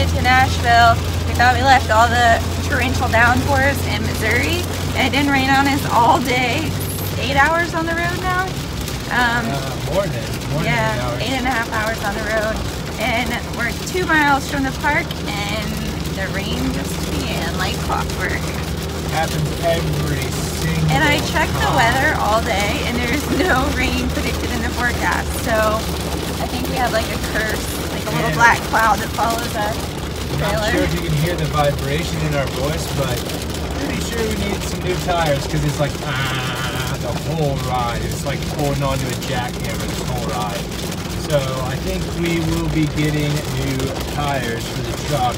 it to Nashville. We thought we left all the torrential downpours in Missouri, and it didn't rain on us all day. 8 hours on the road now. More than 8 hours. 8.5 hours on the road, and we're 2 miles from the park, and the rain just began like clockwork. Happens every single And I checked the time. weather all day, and there's no rain predicted in the forecast. So I think we have like a curse, like a little black cloud that follows us. I'm not sure if you can hear the vibration in our voice, but pretty sure we need some new tires because it's like the whole ride. It's like holding onto a jackhammer this whole ride. So I think we will be getting new tires for the truck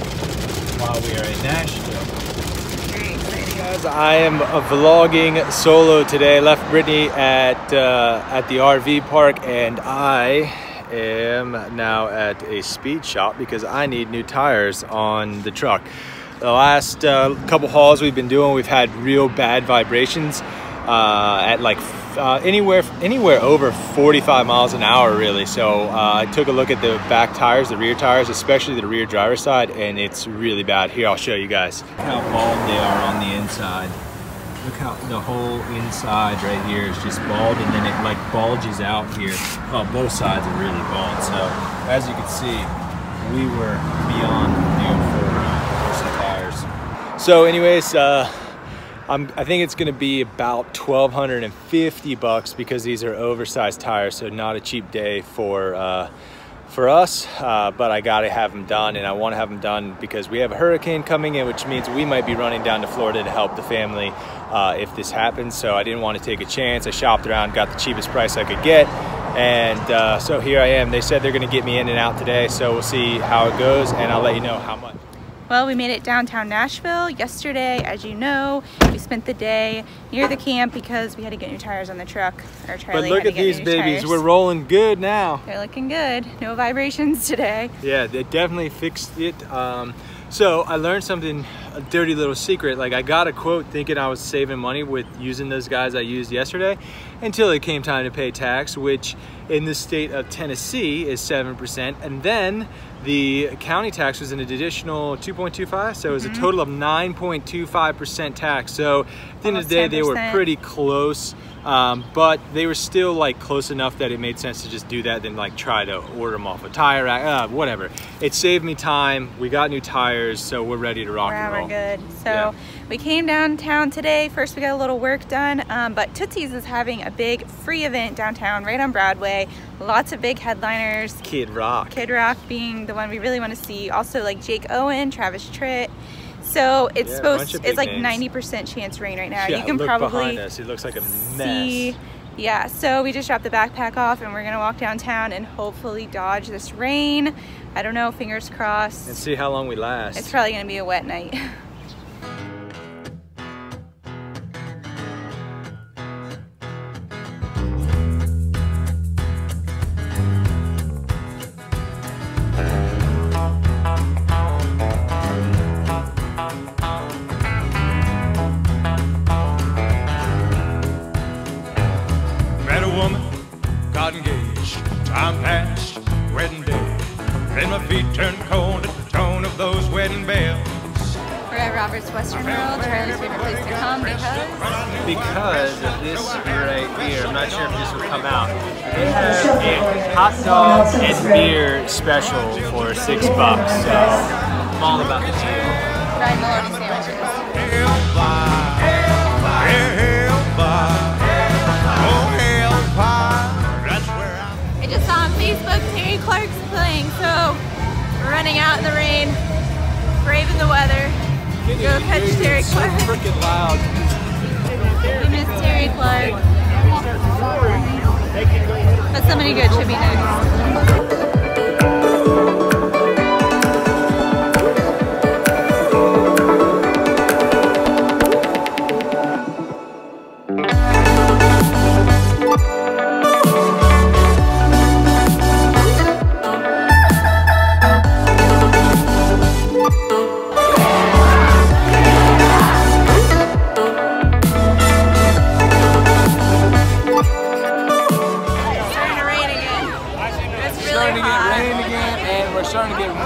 while we are in Nashville. Very exciting. Guys, I am vlogging solo today. Left Brittany at the RV park, and I am now at a speed shop because I need new tires on the truck. The last couple hauls we've been doing, we've had real bad vibrations at like anywhere over 45 miles an hour really. So I took a look at the back tires, the rear tires, especially the rear driver's side, and it's really bad. Here, I'll show you guys. Look how bald they are on the inside. Look how the whole inside right here is just bald, and then it like bulges out here. Oh, both sides are really bald. So as you can see, we were beyond due for some tires. So anyways, I think it's gonna be about $1,250 because these are oversized tires, so not a cheap day for us, but I gotta have them done, and I want to have them done because we have a hurricane coming in, which means we might be running down to Florida to help the family if this happens. So I didn't want to take a chance. I shopped around, got the cheapest price I could get, and so here I am. They said they're gonna get me in and out today, so we'll see how it goes, and I'll let you know how much. Well, we made it downtown Nashville yesterday. As you know, we spent the day near the camp because we had to get new tires on the truck. But look at these babies, we're rolling good now. They're looking good. No vibrations today. Yeah, they definitely fixed it. So I learned something, a dirty little secret. Like I got a quote thinking I was saving money with using those guys I used yesterday until it came time to pay tax, which in the state of Tennessee is 7%. And then the county tax was an additional 2.25. So it was a total of 9.25% tax. So at the end of the day, they were pretty close. But they were still like close enough that it made sense to just do that than like try to order them off a tire rack, whatever. It saved me time. We got new tires, so we're ready to rock and roll. We're good. So we came downtown today. First we got a little work done, but Tootsie's is having a big free event downtown right on Broadway. Lots of big headliners. Kid Rock. Kid Rock being the one we really want to see. Also like Jake Owen, Travis Tritt. So it's it's like 90% chance rain right now. Yeah, you can look probably behind us. It looks like a mess. Yeah, so we just dropped the backpack off and we're gonna walk downtown and hopefully dodge this rain. I don't know, fingers crossed. And see how long we last. It's probably gonna be a wet night. Time passed, wedding day. Then my feet turned cold at the tone of those wedding bells. We're at Robert's Western World, Charlie's favorite place to come because of this right here. I'm not sure if this will come out. They have a hot dog and beer special for $6. So I'm all about the deal. Fried bologna sandwiches. I just saw on Facebook Terry Clark's playing, so we're running out in the rain, braving the weather. Go catch Terry Clark. So freaking loud. We miss Terry Clark. But somebody good should be next.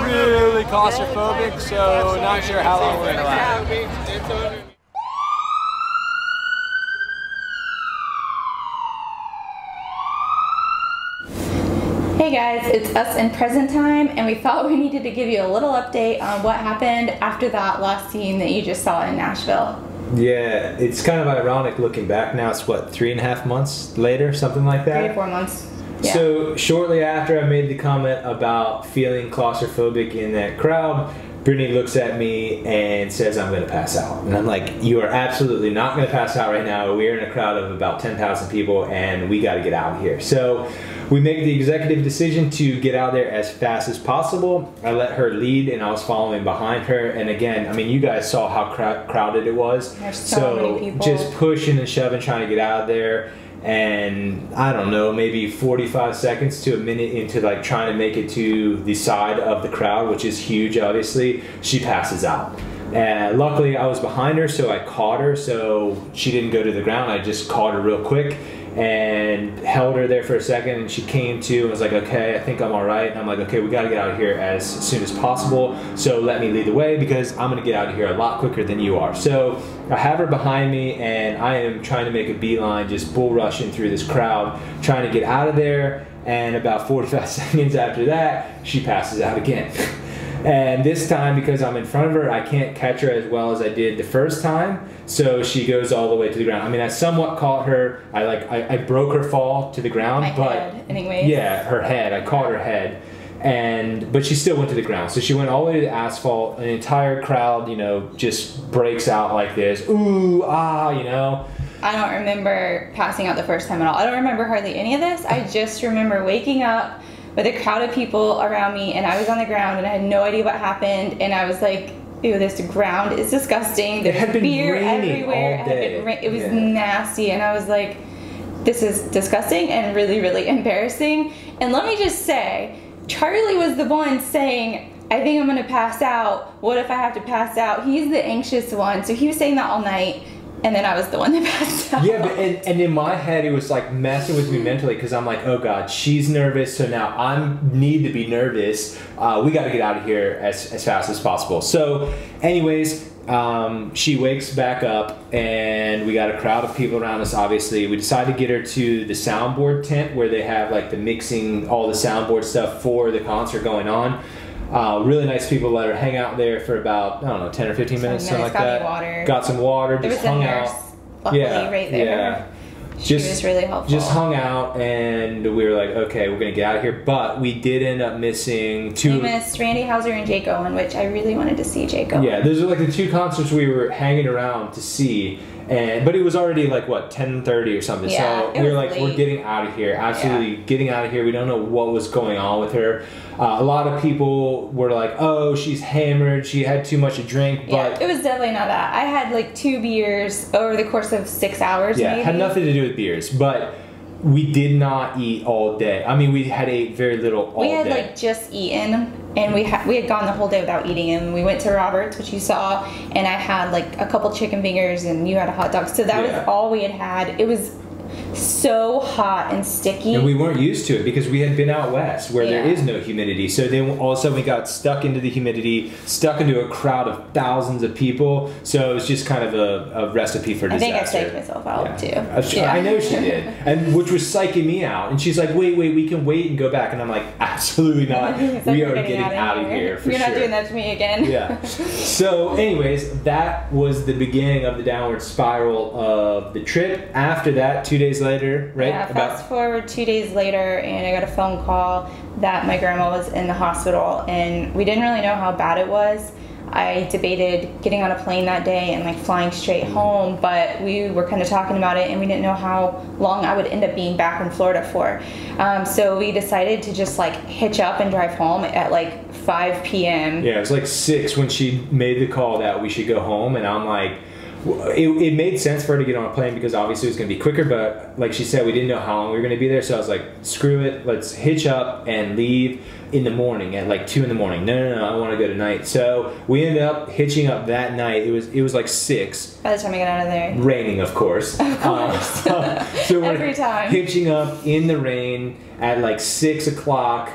really claustrophobic, so not sure how long we're gonna last. Hey guys, it's us in present time, and we thought we needed to give you a little update on what happened after that last scene that you just saw in Nashville. Yeah, it's kind of ironic looking back now. It's what, 3.5 months later, something like that? 3 to 4 months. Yeah. So shortly after I made the comment about feeling claustrophobic in that crowd, Brittany looks at me and says I'm going to pass out. And I'm like, you are absolutely not going to pass out right now. We're in a crowd of about 10,000 people and we got to get out of here. So we make the executive decision to get out there as fast as possible. I let her lead and I was following behind her. And again, I mean, you guys saw how crowded it was. There's so many people. Just pushing and shoving, trying to get out of there. And I don't know, maybe 45 seconds to a minute into like trying to make it to the side of the crowd, which is huge obviously, she passes out. And luckily I was behind her, so I caught her, so she didn't go to the ground. I just caught her real quick and held her there for a second, and she came to and was like, okay, I think I'm all right. And I'm like, okay, we got to get out of here as soon as possible, so let me lead the way because I'm gonna get out of here a lot quicker than you are. So I have her behind me and I am trying to make a beeline, just bull rushing through this crowd, trying to get out of there. And about 45 seconds after that, she passes out again. And this time, because I'm in front of her, I can't catch her as well as I did the first time. So she goes all the way to the ground. I mean, I somewhat caught her. I broke her fall to the ground. My but head, anyways. Yeah, her head. I caught her head. But she still went to the ground. So she went all the way to the asphalt. An entire crowd, you know, just breaks out like this. Ooh, ah, you know. I don't remember passing out the first time at all. I don't remember hardly any of this. I just remember waking up with a crowd of people around me, and I was on the ground and I had no idea what happened, and I was like, ew, this ground is disgusting. There's it had been beer raining everywhere. all day. It was nasty, and I was like, this is disgusting and really, really embarrassing. And let me just say, Charlie was the one saying, I think I'm gonna pass out. What if I have to pass out? He's the anxious one, so he was saying that all night. And then I was the one that passed out. Yeah, but and in my head, it was like messing with me mentally because I'm like, oh God, she's nervous, so now I need to be nervous. We got to get out of here as fast as possible. So anyways, she wakes back up and we got a crowd of people around us, obviously. We decided to get her to the soundboard tent where they have like the mixing, all the soundboard stuff for the concert going on. Really nice people let her hang out there for about, I don't know, 10 or 15 minutes, something like that. Water. Got some water, there just was hung a nurse, out. Luckily, right there. Yeah. She was really helpful. Just hung out, and we were like, okay, we're gonna get out of here. But we did end up missing two. We missed Randy Houser and Jake Owen, which I really wanted to see Jake Owen. Yeah, those are like the two concerts we were hanging around to see. But it was already like what, 10:30 or something. Yeah, so we were like, late. we're getting out of here. Absolutely getting out of here. We don't know what was going on with her. A lot of people were like, oh, she's hammered. She had too much to drink. But yeah, it was definitely not that. I had like 2 beers over the course of 6 hours. Yeah, maybe. It had nothing to do with beers, but we did not eat all day. I mean, we had ate very little all day. We had like just eaten, and we had gone the whole day without eating. And we went to Robert's, which you saw, and I had like a couple chicken fingers, and you had a hot dog. So that was all we had. It was so hot and sticky. And we weren't used to it because we had been out west where there is no humidity. So then all of a sudden we got stuck into the humidity, stuck into a crowd of thousands of people. So it was just kind of a recipe for disaster. I think I psyched myself out too. I know she did, and which was psyching me out. And she's like, wait, we can wait and go back. And I'm like, absolutely not. We are getting out of here for sure. You're not doing that to me again. Yeah. So anyways, that was the beginning of the downward spiral of the trip. After that, 2 days later, right? Yeah, fast forward 2 days later, and I got a phone call that my grandma was in the hospital, and we didn't really know how bad it was. I debated getting on a plane that day and like flying straight home, but we were kind of talking about it, and we didn't know how long I would end up being back in Florida for. So we decided to just like hitch up and drive home at like 5 p.m. Yeah, it was like 6 when she made the call that we should go home, and I'm like, it made sense for her to get on a plane because obviously it was going to be quicker, but like she said, we didn't know how long we were going to be there, so I was like, screw it, let's hitch up and leave. in the morning at like 2 in the morning. No, I want to go tonight. So we ended up hitching up that night. It was like 6. By the time I got out of there. Raining, of course. Of course. So we're Every time. hitching up in the rain at like 6 o'clock.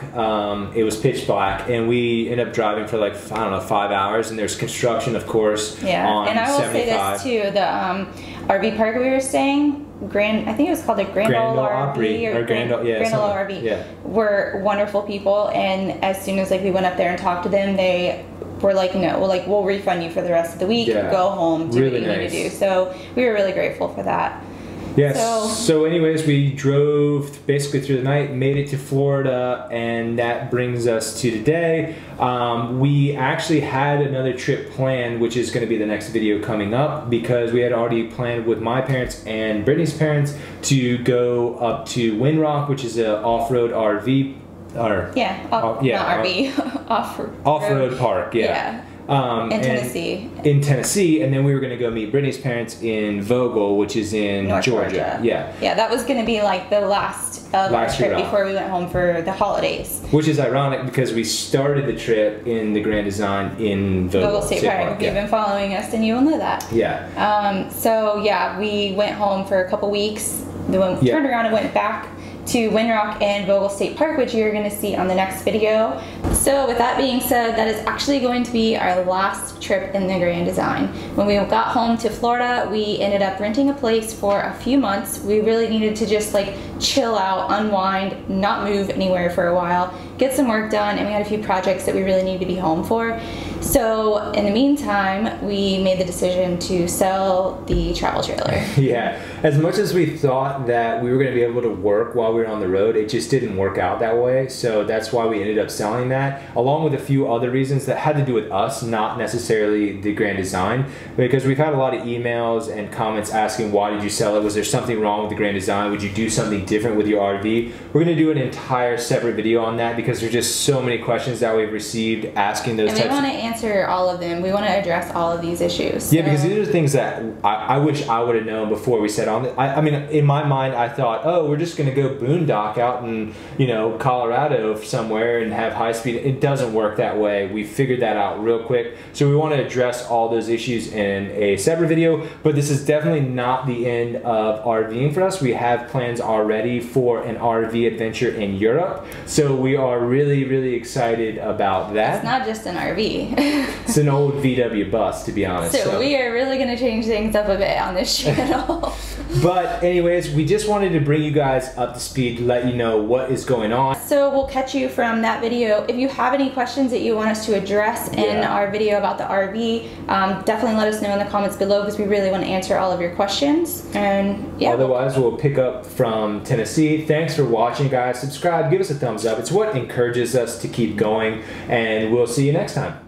It was pitch black, and we ended up driving for like, I don't know, 5 hours. And there's construction, of course. Yeah, on and I will 75. say this too: the RV park we were staying, I think it was called the Grand Ole RV or Grand Ole RV. Yeah. Were wonderful people, and as soon as like we went up there and talked to them, they were like, no, we'll refund you for the rest of the week. Yeah. Go home, do Really what you need to do. So we were really grateful for that. Yes. So anyways, we drove basically through the night, made it to Florida, and that brings us to today. We actually had another trip planned, which is going to be the next video coming up, because we had already planned with my parents and Brittany's parents to go up to Windrock, which is an off-road RV. Not RV, off-road park. Yeah. In Tennessee. In Tennessee, and then we were going to go meet Brittany's parents in Vogel, which is in North Georgia. Yeah. Yeah, that was going to be like the last of our trip before we went home for the holidays. Which is ironic because we started the trip in the Grand Design in Vogel State Park. If you've been following us, then you will know that. Yeah. So yeah, we went home for a couple weeks. Then we turned around and went back to Windrock and Vogel State Park, which you're going to see on the next video. So with that being said, that is actually going to be our last trip in the Grand Design. When we got home to Florida, we ended up renting a place for a few months. We really needed to just like chill out, unwind, not move anywhere for a while, get some work done, and we had a few projects that we really needed to be home for. So in the meantime, we made the decision to sell the travel trailer. Yeah, as much as we thought that we were going to be able to work while we were on the road, it just didn't work out that way. So that's why we ended up selling that, along with a few other reasons that had to do with us, not necessarily the Grand Design, because we've had a lot of emails and comments asking, why did you sell it? Was there something wrong with the Grand Design? Would you do something different with your RV? We're going to do an entire separate video on that because there's just so many questions that we've received asking those types of... And we want to answer all of them. We want to address all of these issues. Yeah, because these are things that I wish I would have known before we set on. I mean, in my mind, I thought, oh, we're just going to go boondock out in, Colorado somewhere and have high speed. It doesn't work that way. We figured that out real quick. So we want to address all those issues in a separate video, but this is definitely not the end of RVing for us. We have plans already for an RV adventure in Europe. So we are really, really excited about that. It's not just an RV. It's an old VW bus, to be honest. So we are really going to change things up a bit on this channel. But anyways, we just wanted to bring you guys up to speed, let you know what is going on. So we'll catch you from that video. If you have any questions that you want us to address in our video about the RV, definitely let us know in the comments below because we really want to answer all of your questions. And yeah. Otherwise, we'll pick up from Tennessee. Thanks for watching, guys. Subscribe, give us a thumbs up. It's what encourages us to keep going, and we'll see you next time.